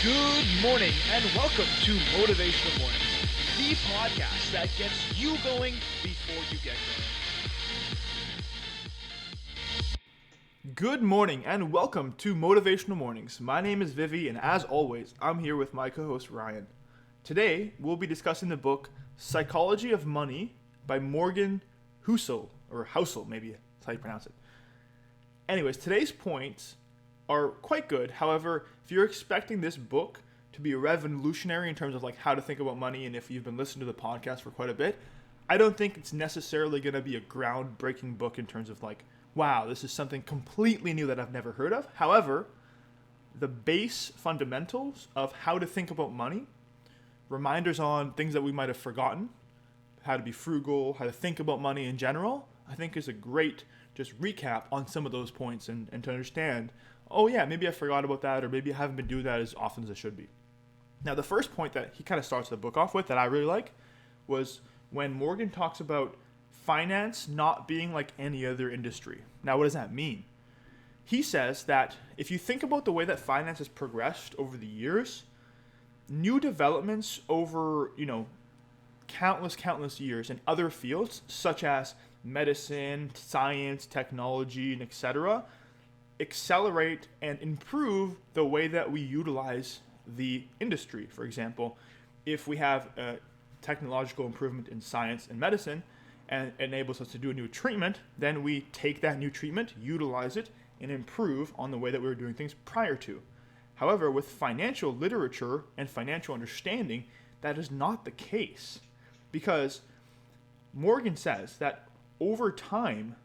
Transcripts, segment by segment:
Good morning and welcome to Motivational Mornings, the podcast that gets you going before you get going. Good morning and welcome to Motivational Mornings. My name is Vivi and as always, I'm here with my co-host Ryan. Today, we'll be discussing the book Psychology of Money by Morgan Housel, or Housel, maybe that's how you pronounce it. Anyways, today's points are quite good. However, if you're expecting this book to be revolutionary in terms of like how to think about money, and if you've been listening to the podcast for quite a bit, I don't think it's necessarily going to be a groundbreaking book in terms of like, wow, this is something completely new that I've never heard of. However, the base fundamentals of how to think about money, reminders on things that we might have forgotten, how to be frugal, how to think about money in general, I think is a great just recap on some of those points and to understand, oh yeah, maybe I forgot about that, or maybe I haven't been doing that as often as I should be. Now, the first point that he kind of starts the book off with that I really like was when Morgan talks about finance not being like any other industry. Now, what does that mean? He says that if you think about the way that finance has progressed over the years, new developments over, countless years in other fields, such as medicine, science, technology, and etc., accelerate and improve the way that we utilize the industry. For example, if we have a technological improvement in science and medicine and it enables us to do a new treatment, then we take that new treatment, utilize it, and improve on the way that we were doing things prior to. However, with financial literature and financial understanding, that is not the case, because Morgan says that over time,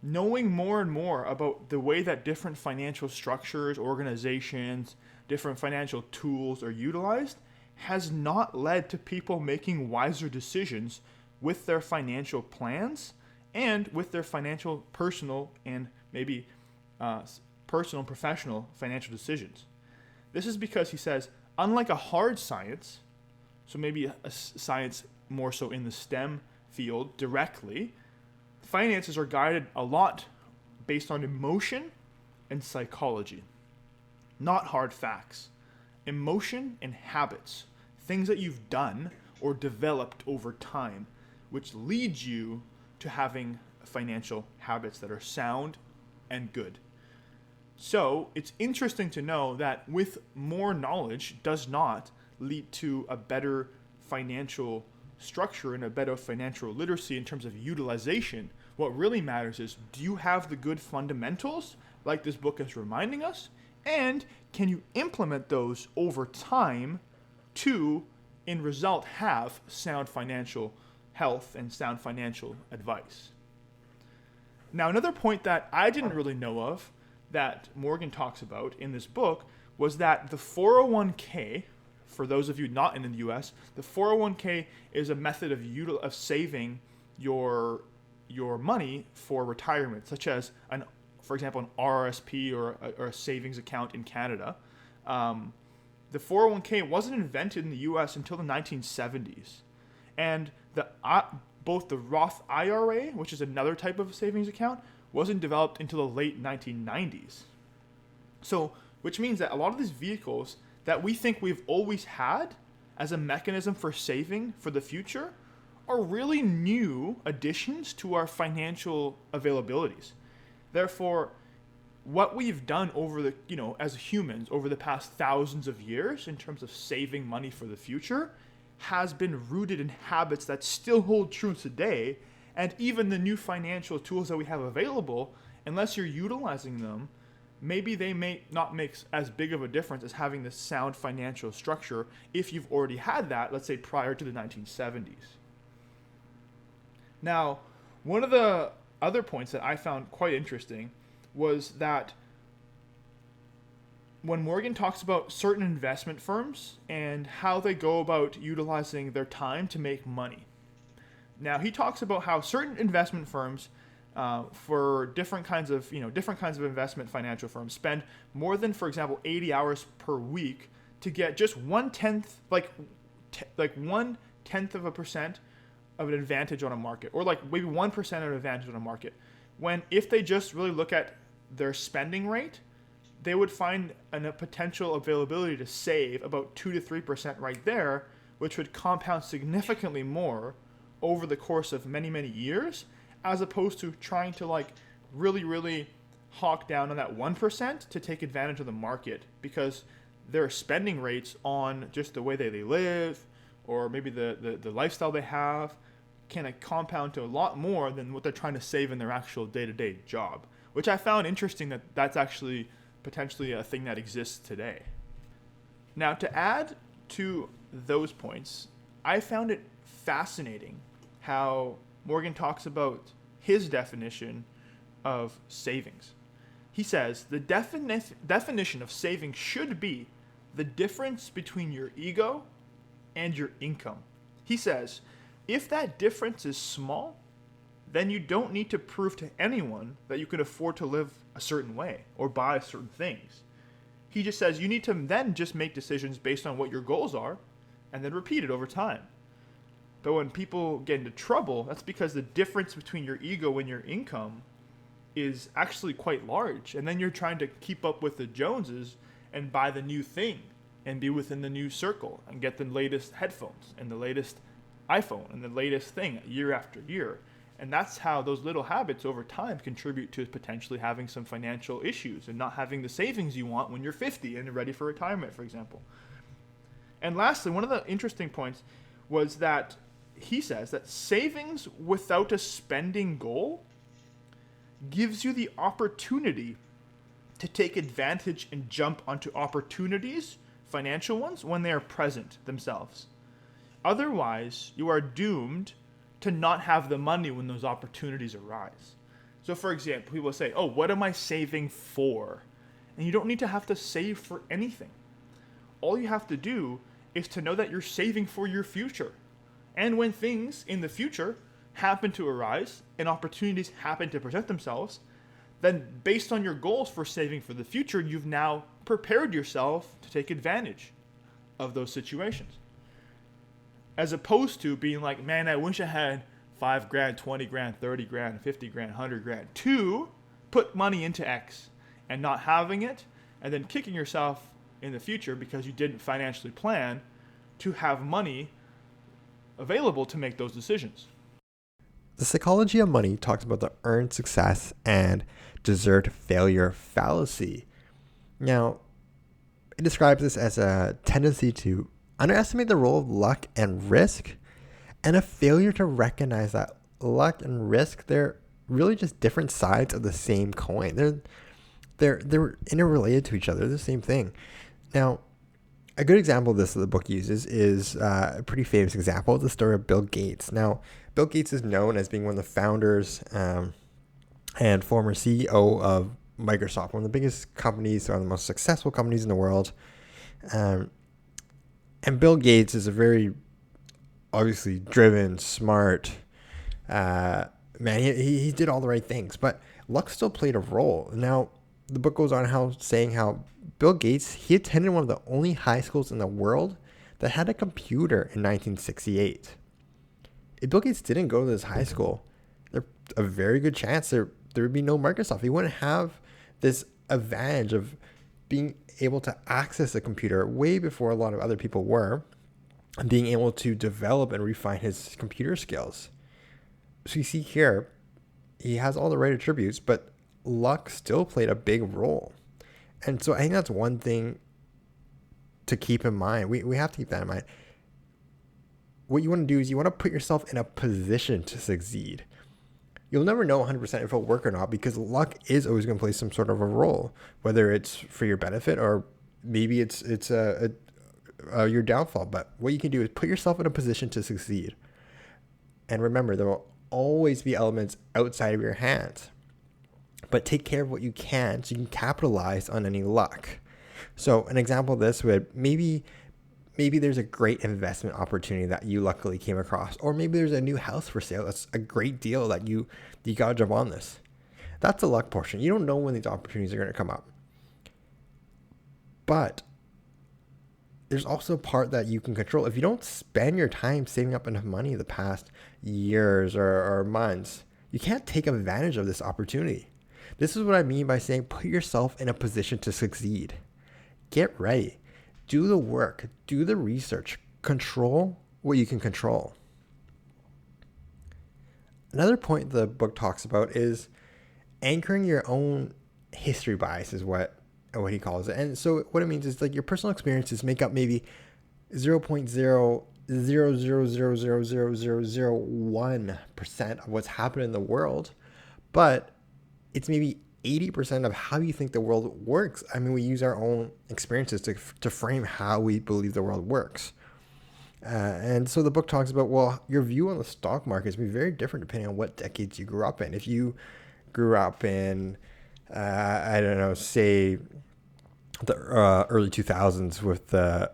knowing more and more about the way that different financial structures, organizations, different financial tools are utilized has not led to people making wiser decisions with their financial plans and with their financial personal and maybe personal and professional financial decisions. This is because he says, unlike a hard science, so maybe a science more so in the STEM field directly, finances are guided a lot based on emotion and psychology, not hard facts. Emotion and habits, things that you've done or developed over time, which leads you to having financial habits that are sound and good. So it's interesting to know that with more knowledge does not lead to a better financial structure and a better financial literacy in terms of utilization. What really matters is, do you have the good fundamentals, like this book is reminding us, and can you implement those over time to, in result, have sound financial health and sound financial advice? Now, another point that I didn't really know of that Morgan talks about in this book was that the 401k, for those of you not in the US, the 401k is a method of saving your money for retirement, such as for example, an RRSP or a savings account in Canada. The 401k wasn't invented in the US until the 1970s, and both the Roth IRA, which is another type of savings account, wasn't developed until the late 1990s. So, which means that a lot of these vehicles that we think we've always had as a mechanism for saving for the future are really new additions to our financial availabilities. Therefore, what we've done over as humans over the past thousands of years in terms of saving money for the future has been rooted in habits that still hold true today. And even the new financial tools that we have available, unless you're utilizing them, maybe they may not make as big of a difference as having this sound financial structure if you've already had that, let's say prior to the 1970s. Now, one of the other points that I found quite interesting was that when Morgan talks about certain investment firms and how they go about utilizing their time to make money. Now, he talks about how certain investment firms for different kinds of investment financial firms spend more than, for example, 80 hours per week to get just 1/10, like 1/10 of a percent of an advantage on a market, or like maybe 1% of an advantage on a market. When if they just really look at their spending rate, they would find a potential availability to save about 2 to 3% right there, which would compound significantly more over the course of many, many years, as opposed to trying to like really, really hawk down on that 1% to take advantage of the market, because their spending rates on just the way they live, or maybe the lifestyle they have, can compound to a lot more than what they're trying to save in their actual day-to-day job, which I found interesting that that's actually potentially a thing that exists today. Now, to add to those points, I found it fascinating how Morgan talks about his definition of savings. He says the definition of saving should be the difference between your ego and your income. He says, if that difference is small, then you don't need to prove to anyone that you can afford to live a certain way or buy certain things. He just says you need to then just make decisions based on what your goals are and then repeat it over time. But when people get into trouble, that's because the difference between your ego and your income is actually quite large. And then you're trying to keep up with the Joneses and buy the new thing and be within the new circle and get the latest headphones and the latest iPhone and the latest thing year after year. And that's how those little habits over time contribute to potentially having some financial issues and not having the savings you want when you're 50 and ready for retirement, for example. And lastly, one of the interesting points was that he says that savings without a spending goal gives you the opportunity to take advantage and jump onto opportunities, financial ones, when they are present themselves. Otherwise, you are doomed to not have the money when those opportunities arise. So for example, people say, oh, what am I saving for? And you don't need to have to save for anything. All you have to do is to know that you're saving for your future. And when things in the future happen to arise and opportunities happen to present themselves, then based on your goals for saving for the future, you've now prepared yourself to take advantage of those situations. As opposed to being like, man, I wish I had 5 grand, 20 grand, 30 grand, 50 grand, 100 grand to put money into X and not having it, and then kicking yourself in the future because you didn't financially plan to have money available to make those decisions. The psychology of money talks about the earned success and deserved failure fallacy. Now, it describes this as a tendency to underestimate the role of luck and risk, and a failure to recognize that luck and risk, they're really just different sides of the same coin. They're interrelated to each other. They're the same thing. Now, a good example of this that the book uses is a pretty famous example of the story of Bill Gates. Now, Bill Gates is known as being one of the founders and former CEO of Microsoft, one of the biggest companies, one of the most successful companies in the world. And Bill Gates is a very obviously driven, smart man. He did all the right things, but luck still played a role. Now, the book goes on saying how Bill Gates, he attended one of the only high schools in the world that had a computer in 1968. If Bill Gates didn't go to this high school, there's a very good chance there would be no Microsoft. He wouldn't have this advantage of being able to access a computer way before a lot of other people were, and being able to develop and refine his computer skills. So you see here, he has all the right attributes, but luck still played a big role. And so I think that's one thing to keep in mind. We have to keep that in mind. What you want to do is you want to put yourself in a position to succeed. You'll never know 100% if it'll work or not, because luck is always going to play some sort of a role, whether it's for your benefit or maybe it's your downfall. But what you can do is put yourself in a position to succeed. And remember, there will always be elements outside of your hands. But take care of what you can so you can capitalize on any luck. So an example of this would maybe there's a great investment opportunity that you luckily came across, or maybe there's a new house for sale. That's a great deal that you got to jump on this. That's the luck portion. You don't know when these opportunities are going to come up. But there's also a part that you can control. If you don't spend your time saving up enough money the past years or months, you can't take advantage of this opportunity. This is what I mean by saying put yourself in a position to succeed. Get ready. Do the work. Do the research. Control what you can control. Another point the book talks about is anchoring your own history bias is what he calls it. And so what it means is like your personal experiences make up maybe 0.000000001% of what's happened in the world, but it's maybe 80% of how you think the world works. I mean, we use our own experiences to frame how we believe the world works. And so the book talks about, well, your view on the stock market is going to be very different depending on what decades you grew up in. If you grew up in, I don't know, say the early 2000s with the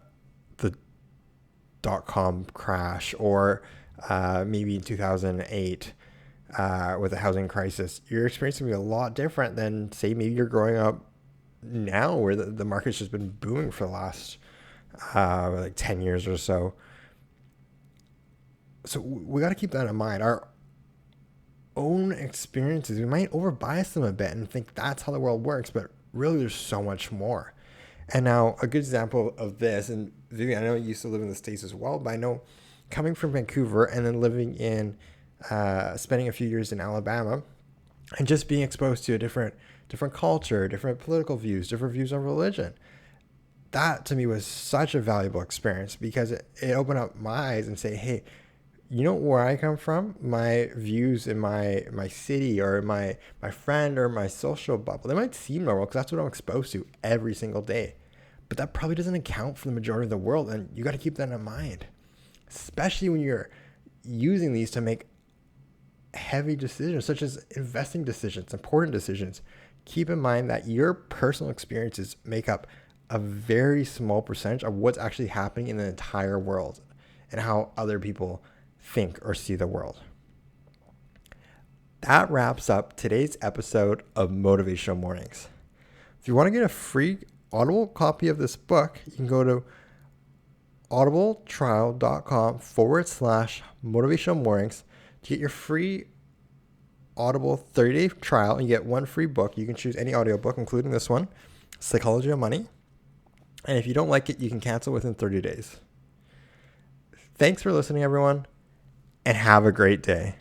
dot-com crash, or maybe in 2008 with the housing crisis, your experience is going to be a lot different than, say, maybe you're growing up now where the market's just been booming for the last like 10 years or so. So we got to keep that in mind. Our own experiences, we might overbias them a bit and think that's how the world works, but really there's so much more. And now a good example of this, and Vivian, I know you used to live in the States as well, but I know coming from Vancouver and then living in, spending a few years in Alabama and just being exposed to a different culture, different political views, different views on religion. That to me was such a valuable experience because it opened up my eyes and say, hey, you know where I come from? My views in my city or my friend or my social bubble, they might seem normal because that's what I'm exposed to every single day. But that probably doesn't account for the majority of the world. And you got to keep that in mind, especially when you're using these to make heavy decisions, such as investing decisions, important decisions. Keep in mind that your personal experiences make up a very small percentage of what's actually happening in the entire world and how other people think or see the world. That wraps up today's episode of Motivational Mornings. If you want to get a free Audible copy of this book, you can go to audibletrial.com/motivational mornings to get your free Audible 30-day trial, and you get one free book. You can choose any audiobook, including this one, Psychology of Money. And if you don't like it, you can cancel within 30 days. Thanks for listening, everyone, and have a great day.